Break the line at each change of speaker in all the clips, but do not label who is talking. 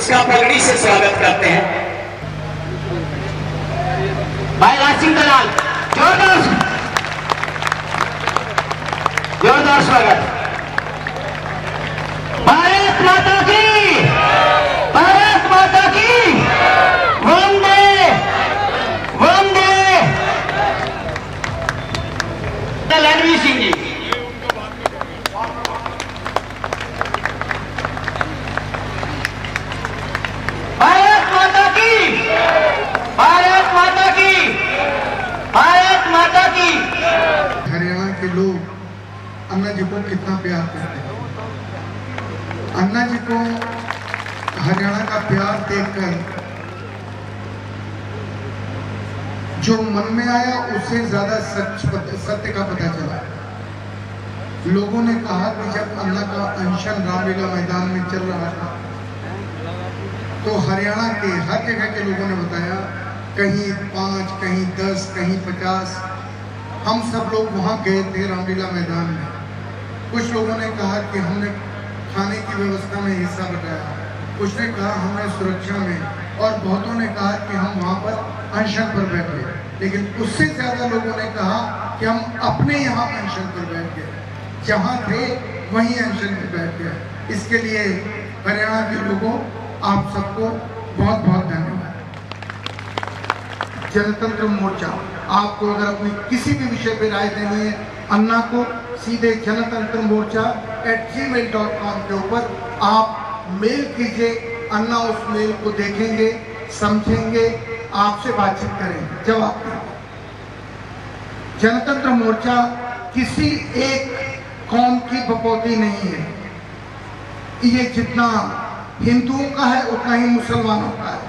इसका पगड़ी से स्वागत करते हैं। भाई राज सिंह दलाल, जोरदार स्वागत। भारत माता की, भारत माता की वंदे वंदे। रणवीर सिंह जी, भारत माता की, भारत माता की, भारत माता की।
हरियाणा के लोग अन्ना जी को कितना प्यार करते हैं। अन्ना जी को हरियाणा का प्यार देखकर जो मन में आया उससे ज्यादा सत्य का पता चला। लोगों ने कहा कि जब अन्ना का अनशन रामलीला मैदान में चल रहा था तो हरियाणा के हर जगह के लोगों ने बताया, कहीं 5, कहीं 10, कहीं 50। हम सब लोग वहां गए थे रामलीला मैदान में। कुछ लोगों ने कहा कि हमने खाने की व्यवस्था में हिस्सा बटाया, कुछ ने कहा हमने सुरक्षा में, और बहुतों ने कहा कि हम वहां पर अनशन पर बैठे। लेकिन उससे ज्यादा लोगों ने कहा कि हम अपने यहाँ अनशन पर बैठ गए, जहाँ थे वहीं अनशन पर बैठ गए। इसके लिए हरियाणा के लोगों, आप सबको बहुत बहुत धन्यवाद। जनतंत्र मोर्चा, आपको अगर अपनी किसी भी विषय पर राय देनी है, अन्ना को सीधे जनतंत्र मोर्चा @gmail.com के ऊपर आप मेल कीजिए। अन्ना उस मेल को देखेंगे, समझेंगे, आपसे बातचीत करेंगे, जवाब देंगे। जनतंत्र मोर्चा किसी एक कौम की बपौती नहीं है। ये जितना हिंदुओं का है उतना ही मुसलमानों का है,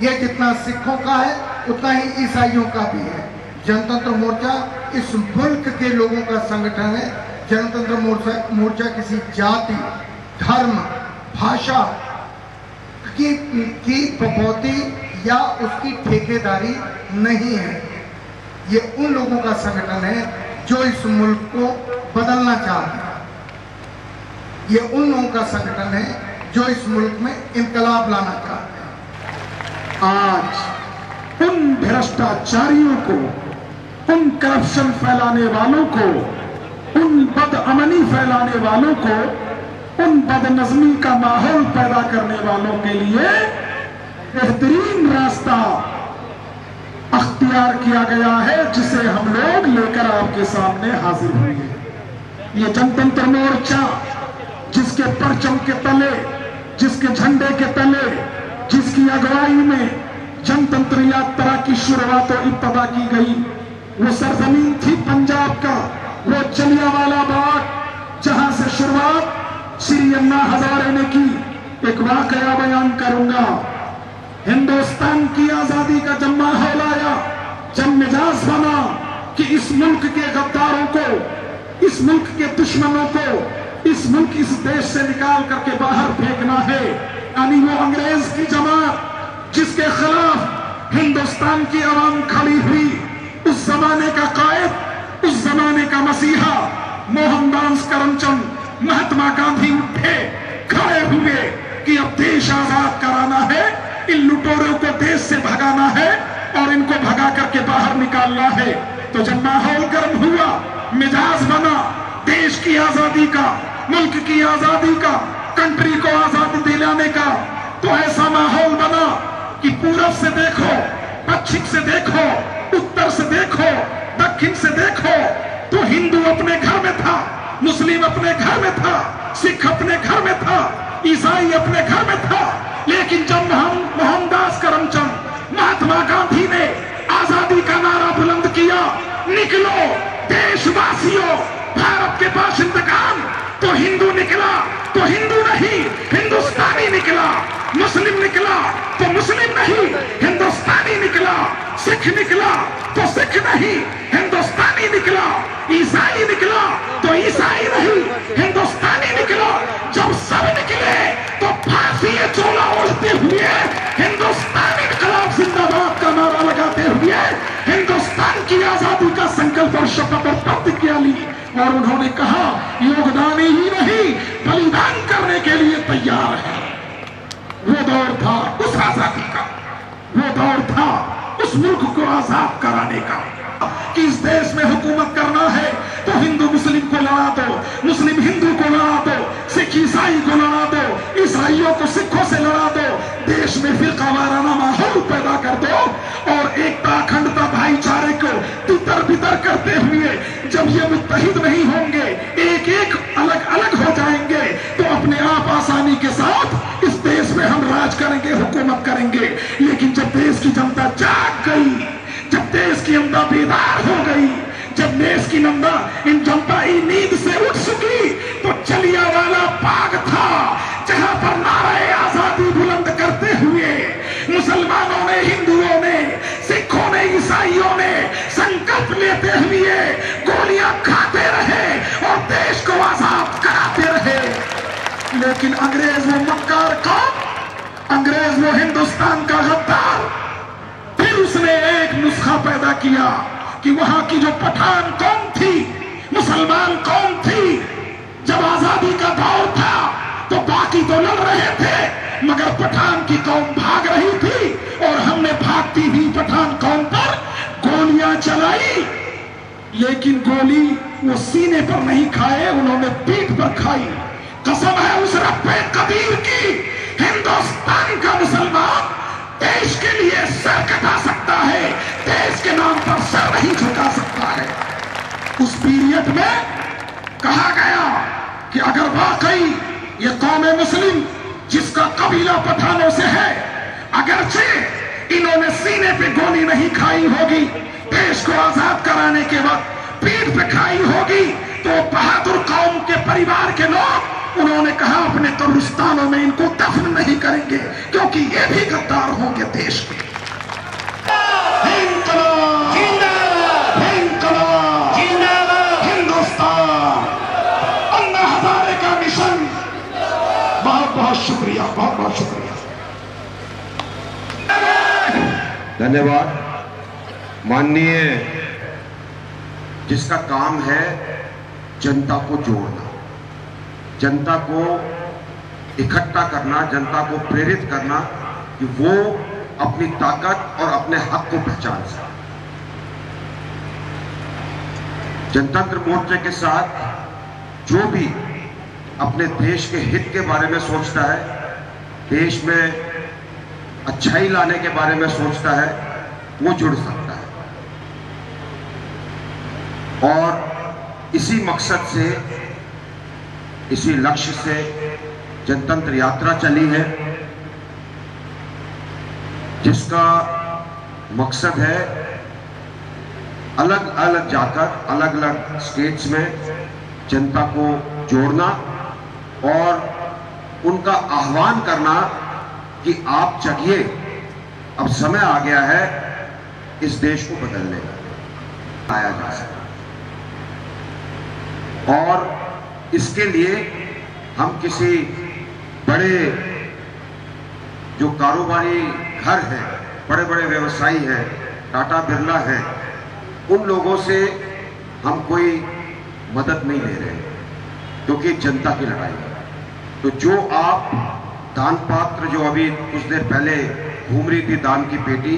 ये जितना सिखों का है उतना ही ईसाइयों का भी है। जनतंत्र मोर्चा इस मुल्क के लोगों का संगठन है। जनतंत्र मोर्चा किसी जाति, धर्म, भाषा की बपौती या उसकी ठेकेदारी नहीं है। ये उन लोगों का संगठन है जो इस मुल्क को बदलना चाहते हैं। ये उन लोगों का संगठन है जो इस मुल्क में इंकलाब लाना चाहते हैं।
आज उन भ्रष्टाचारियों को, उन करप्शन फैलाने वालों को, उन बदअमनी फैलाने वालों को, उन बदनज़मी का माहौल पैदा करने वालों के लिए बेहतरीन रास्ता अख्तियार किया गया है, जिसे हम लोग लेकर आपके सामने हाजिर हुए हैं। ये जनतंत्र मोर्चा, जिसके परचम के तले, जिसके झंडे के तले, जिसकी अगुवाई में जनतंत्र यात्रा की शुरुआत और इब्तिदा की गई, वो सरजमीन थी पंजाब का, वो जलियांवाला बाग, जहां से शुरुआत श्री अन्ना हजारे ने की। एक वाकया बयान करूंगा। हिंदुस्तान की आजादी का जब माहौल आया, जब मिजाज बना कि इस मुल्क के गद्दारों को, इस मुल्क के दुश्मनों को इस मुल्क, इस देश से निकाल करके बाहर फेंकना है, यानी वो अंग्रेज की जमात जिसके खिलाफ हिंदुस्तान की आवाम खड़ी हुई, उस जमाने का कायद, उस जमाने का मसीहा मोहनदास करमचंद, महात्मा गांधी उठे, खड़े हुए कि अब देश आजाद कराना है, इन लुटेरों को देश से भगाना है और इनको भगा करके बाहर निकालना है। तो जब माहौल गर्म हुआ, मिजाज बना देश की आजादी का, मुल्क की आजादी का, कंट्री को आजादी दिलाने का, तो ऐसा माहौल बना कि पूरब से देखो, पश्चिम से देखो, उत्तर से देखो, दक्षिण से देखो, तो हिंदू अपने घर में था, मुस्लिम अपने घर में था, सिख अपने घर में था, ईसाई अपने घर में था। लेकिन जब मोहनदास करमचंद, महात्मा गांधी ने आजादी का नारा बुलंद किया, निकलो देशवासियों, भारत के बाशिंदगान, तो हिंदू निकला तो हिंदू नहीं, हिंदुस्तानी निकला। मुस्लिम निकला तो मुस्लिम नहीं, हिंदुस्तानी निकला। सिख निकला तो सिख नहीं, हिंदुस्तानी निकला। ईसाई निकला तो ईसाई नहीं, हिंदुस्तानी निकला। जब सब निकले तो फांसी चोला ओढ़ते हुए हिंदुस्तानी इनकलाब जिंदाबाद का नारा लगाते हुए हिंदुस्तान की आजादी का संकल्प और शपथ और प्रतिज्ञा ली, और उन्होंने कहा योगदान ही नहीं बलिदान करने के लिए तैयार है। वो दौर था उस आजादी का, वो दौर था उस मुल्क को आजाद कराने का कि इस देश में हुकूमत करना है तो हिंदू मुस्लिम को लड़ा दो, मुस्लिम हिंदू को लड़ा दो, सिख ईसाई को लड़ा दो, ईसाइयों को सिखों से लड़ा दो, देश में फिरका वाराना माहौल पैदा कर दो और एकता अखंडता भाईचारे को तितर बितर करते हुए जब ये मुत्तहिद नहीं होंगे, एक एक अलग अलग हो जाएंगे, तो अपने आप आसानी के साथ इस देश में हम राज करेंगे, हुकूमत करेंगे। लेकिन जब देश की जनता जाग गई, जब देश की जनता बेदार हो गई, जब देश की जनता नींद से उठ सकी, तो जलियांवाला बाग था जहां पर नारे आजादी बुलंद करते हुए मुसलमानों ने, हिंदुओं ने, सिखों ने, ईसाइयों ने संकल्प लेते हुए गोलियां खाते रहे और देश को आजाद कराते रहे। लेकिन अंग्रेज वो मक्कार कौम, अंग्रेज वो हिंदुस्तान का गद्दार, फिर उसने एक नुस्खा पैदा किया कि वहां की जो पठान कौम थी, मुसलमान कौम थी, जब आजादी का दौर था तो बाकी तो लड़ रहे थे मगर पठान की कौम भाग रही थी और हमने भागती हुई पठान कौम पर गोलियां चलाई। लेकिन गोली वो सीने पर नहीं खाए, उन्होंने पीठ पर खाई। कसम है उस रब्बे कदीर की, हिंदुस्तान का मुसलमान देश के लिए सर कटा सकता है, देश के नाम पर सर नहीं झुका सकता है। उस पीरियड में कहा गया कि अगर वाकई ये कौम मुस्लिम जिसका कबीला पठानों से है, अगरचे इन्होंने सीने पे गोली नहीं खाई होगी, देश को आजाद कराने के वक्त पीठ पे खाई होगी, तो बहादुर कौम के परिवार के लोग उन्होंने कहा अपने कब्रिस्तानों में इनको दफन नहीं करेंगे क्योंकि ये भी गद्दार होंगे देश के। हिंदुस्तान, अन्ना हजारे का मिशन। बहुत बहुत शुक्रिया, बहुत बहुत शुक्रिया,
धन्यवाद। माननीय जिसका काम है जनता को जोड़ना, जनता को इकट्ठा करना, जनता को प्रेरित करना कि वो अपनी ताकत और अपने हक को पहचान सके। जनतंत्र मोर्चे के साथ जो भी अपने देश के हित के बारे में सोचता है, देश में अच्छाई लाने के बारे में सोचता है, वो जुड़ सकता है। और इसी मकसद से, इसी लक्ष्य से जनतंत्र यात्रा चली है, जिसका मकसद है अलग अलग जाकर अलग अलग स्टेट्स में जनता को जोड़ना और उनका आह्वान करना कि आप जगिए, अब समय आ गया है इस देश को बदलने का, आया जा सके। और इसके लिए हम किसी बड़े जो कारोबारी घर हैं, बड़े बड़े व्यवसायी हैं, टाटा बिरला हैं, उन लोगों से हम कोई मदद नहीं ले रहे क्योंकि जनता की लड़ाई है। तो जो आप दान पात्र, जो अभी कुछ देर पहले घूम रही थी दान की पेटी,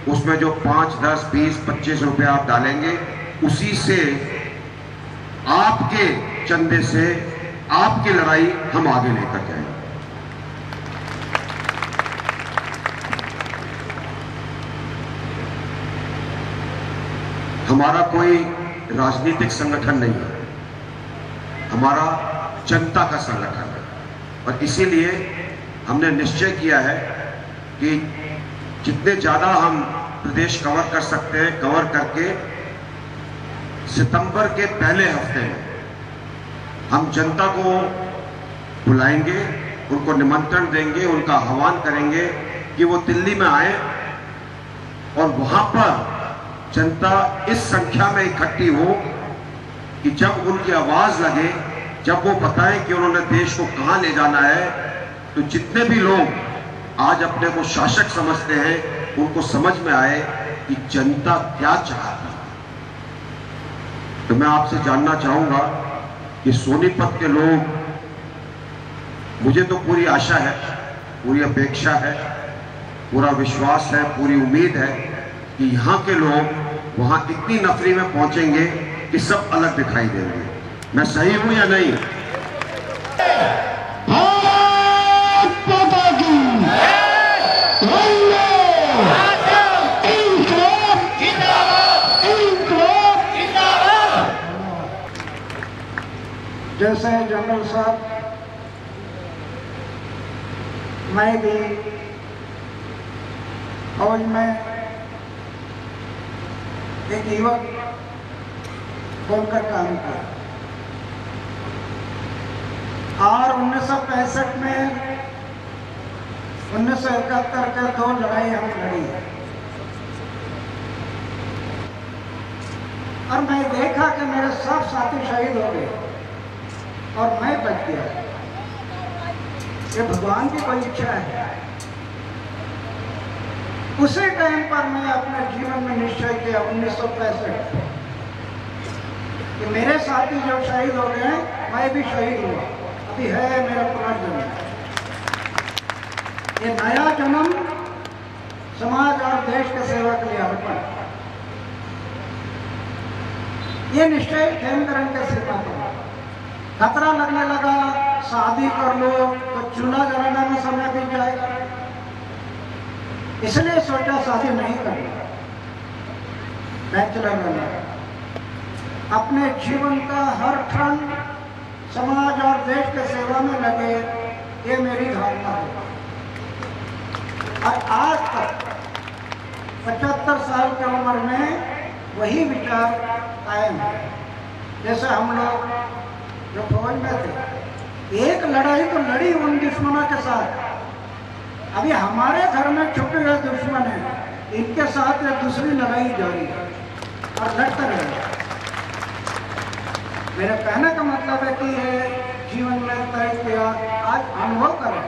उसमें जो 5, 10, 20, 25 रुपए आप डालेंगे, उसी से आपके चंदे से आपकी लड़ाई हम आगे लेकर जाएंगे। हमारा कोई राजनीतिक संगठन नहीं है, हमारा जनता का संगठन है। और इसीलिए हमने निश्चय किया है कि जितने ज्यादा हम प्रदेश कवर कर सकते हैं, कवर करके सितंबर के पहले हफ्ते में हम जनता को बुलाएंगे, उनको निमंत्रण देंगे, उनका आह्वान करेंगे कि वो दिल्ली में आए और वहां पर जनता इस संख्या में इकट्ठी हो कि जब उनकी आवाज लगे, जब वो बताएं कि उन्होंने देश को कहां ले जाना है, तो जितने भी लोग आज अपने को शासक समझते हैं उनको समझ में आए कि जनता क्या चाहती है। तो मैं आपसे जानना चाहूंगा कि सोनीपत के लोग, मुझे तो पूरी आशा है पूरी अपेक्षा है, पूरा विश्वास है, पूरी उम्मीद है कि यहाँ के लोग वहाँ इतनी नफरी में पहुंचेंगे कि सब अलग दिखाई देंगे। मैं सही हूं या नहीं?
जैसे जनरल साहब, मैं भी फौज में एक युवक बोलकर काम किया और 1965 में 1971 के 2 लड़ाई हम लड़ी और मैं देखा कि मेरे सब साथी शहीद हो गए और मैं बच गया। ये भगवान की कोई इच्छा है। उसी टाइम पर मैं अपने जीवन में निश्चय किया 1965 कि मेरे साथी जो शहीद हो गए मैं भी शहीद हुआ, अभी है मेरा पुनर्जन्म। ये नया जन्म समाज और देश के सेवा के लिए अर्पण। ये निश्चय खेमकरण के सीमा पर खतरा लगने लगा, शादी कर लो तो चूल्हा जलाने में समय बीत जाएगा, इसलिए सोचा शादी नहीं करनी, बैचलर रहना। अपने जीवन का हर क्षण समाज और देश के सेवा में लगे, ये मेरी धारणा है। और आज तक 75 साल की उम्र में वही विचार कायम है। जैसे हम लोग जो फौज में थे, एक लड़ाई तो लड़ी उन दुश्मनों के साथ, अभी हमारे घर में छुपे हुए दुश्मन हैं, इनके साथ ये दूसरी लड़ाई जारी है और लड़ते रहेंगे। मेरे कहने का मतलब है कि ये जीवन में तय किया, आज अनुभव करें।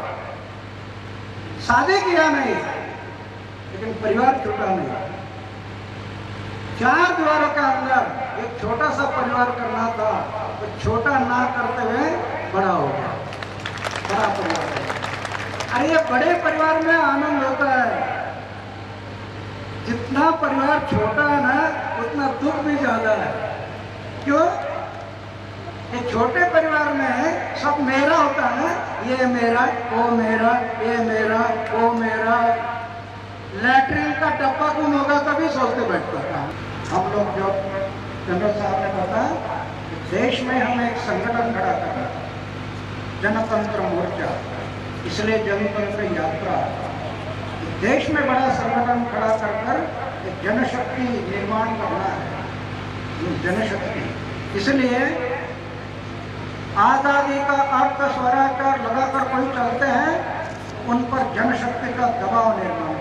शादी किया नहीं, लेकिन परिवार छूटा नहीं। 4 दीवारों के अंदर एक छोटा सा परिवार करना था, तो छोटा ना करते हुए बड़ा हो गया, बड़ा परिवार। अरे ये बड़े परिवार में आनंद होता है। जितना परिवार छोटा है ना, उतना दुख भी ज्यादा है। क्यों? ये छोटे परिवार में सब मेरा होता है, ये मेरा, वो मेरा, ये मेरा, वो मेरा। लैट्रिन का डब्बा गुम होगा तभी सोचते बैठता था। हम लोग जो जनरल साहब ने बताया, देश में हम एक संगठन खड़ा करना, जनतंत्र मोर्चा, इसलिए जनतंत्र यात्रा। देश में बड़ा संगठन खड़ा कर एक जनशक्ति निर्माण करना है, जनशक्ति। इसलिए आजादी का अर्थ स्वराज्य लगाकर कोई चलते हैं, उन पर जनशक्ति का दबाव निर्माण,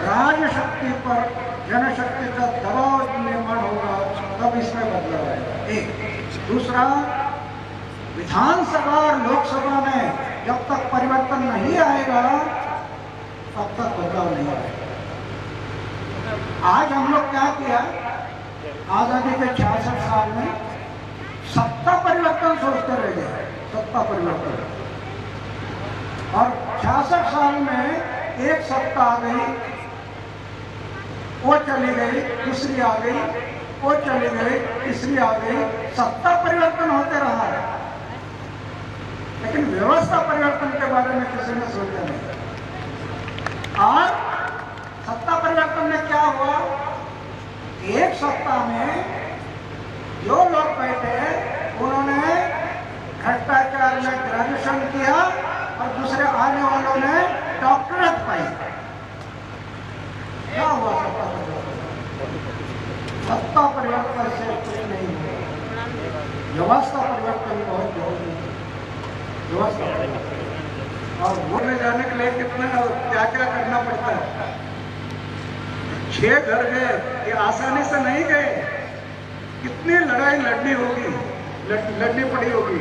राजशक्ति पर जनशक्ति का दबाव निर्माण होगा, तब इसमें बदलाव आएगा। एक दूसरा, विधानसभा और लोकसभा में जब तक परिवर्तन नहीं आएगा, तब तक बदलाव नहीं आएगा। आज हम लोग क्या किया, आजादी के 66 साल में सत्ता परिवर्तन सोचते रह गए, सत्ता परिवर्तन। और 66 साल में एक सत्ता आ गई, वो चली गई, दूसरी आ गई, वो चली गई, तीसरी आ गई। सत्ता परिवर्तन होते रहा, लेकिन व्यवस्था परिवर्तन के बारे में किसी ने सोचा नहीं। और सत्ता परिवर्तन में क्या हुआ, एक सत्ता में जो लोग बैठे उन्होंने भ्रष्टाचार में ग्रेजुएशन किया और दूसरे आने वालों ने डॉक्टरेट पाई। क्या हुआ सत्ता परिवर्तन? सत्ता परिवर्तन से कुछ नहीं हुआ, व्यवस्था परिवर्तन बहुत जरूरी है। व्यवस्था और वोट में जाने के लिए कितना क्या क्या करना पड़ता है। 6 घर गए, ये आसानी से नहीं गए, कितनी लड़ाई लड़नी होगी, लड़नी पड़ी होगी।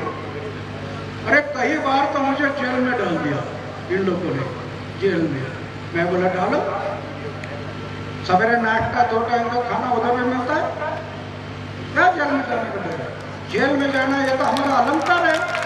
अरे कई बार तो मुझे जेल में डाल दिया इन लोगों ने, जेल में। मैं बोला डालो, सवेरे नाश्ता का 2 टाइम का खाना उधर में मिलता है, क्या जेल में जाने को डर? जेल में जाना ये तो हमारा अलंकार है।